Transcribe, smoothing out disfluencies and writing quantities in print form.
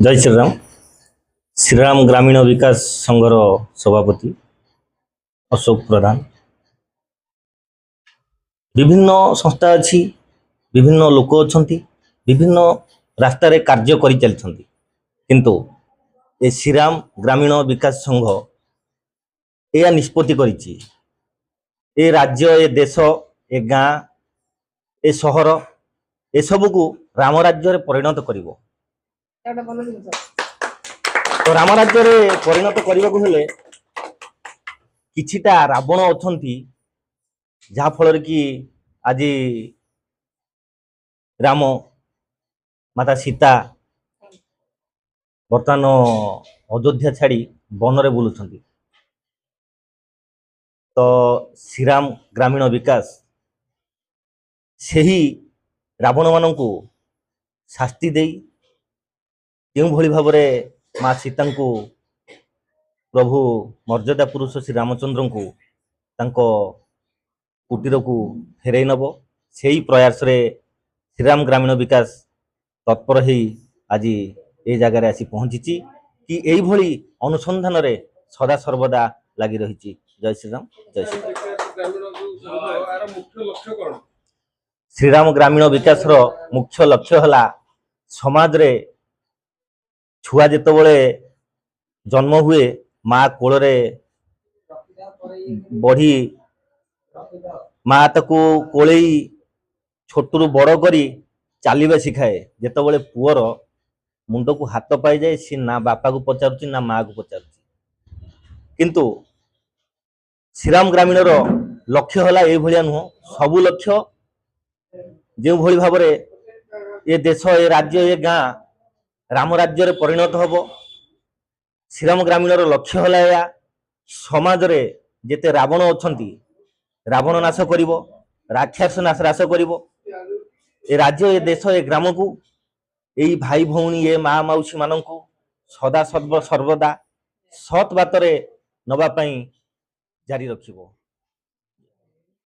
जय श्रीराम। श्रीराम ग्रामीण विकास संघर सभापति अशोक प्रधान। विभिन्न संस्था अच्छी, विभिन्न लोक अच्छा, विभिन्न रास्त कार्य कर चलती, किंतु ए श्रीराम ग्रामीण विकास संघ यह निष्पत्ति करिछि ए राज्य, ए देश, ए गाँ, ए सहर ए सब को राम राज्य परिणत करिवो। तो राम राज्य परिणत करने को हेले किछिटा रावण अछंती, जहा फल कि आज राम माता सीता बर्तमान अयोध्या छाड़ी वन में बुलुंट। तो श्रीराम ग्रामीण विकास से ही रावण मान को शास्ति दे भली भाव माँ सीता को प्रभु मर्यादा पुरुष श्री रामचंद्र को कुटीर को फेरई नब से प्रयास रे श्रीराम ग्रामीण विकास तत्पर ही आज ये जगार आसी पहुंची कि यही भली अनुसंधान रे सदा सर्वदा लगी रही। जय श्रीराम। जय श्रीराम। श्रीराम ग्रामीण विकास रो मुख्य लक्ष्य है समाज रे छुआ जिते बड़े जन्म हुए माँ कोल बढ़ी माँ ताको कोले छोटू बड़ करी चलवा शिखाए। जिते बड़े पुअर मुंड को हाथ पाई जाए सी ना बापा को पचारुची ना माँ को पचारुची। किंतु श्रीराम ग्रामीण रो लक्ष्य है ये नुह, सबू लक्ष्य जो भली भाव ये देश, ये राज्य, ये गाँ राम राज्य रे परिणत होबो। श्रीराम ग्रामीण रो लक्ष्य है या समाज रे जेते रावण अछंती रावण नाश करिवो, राक्षस नाश करिवो। ए राज्य, ए देश, ए ग्राम को यही भाई भौणी, ये माँ मौसी मान को सदा सर्वदा सत बात रे नबा पई जारी रखिबो।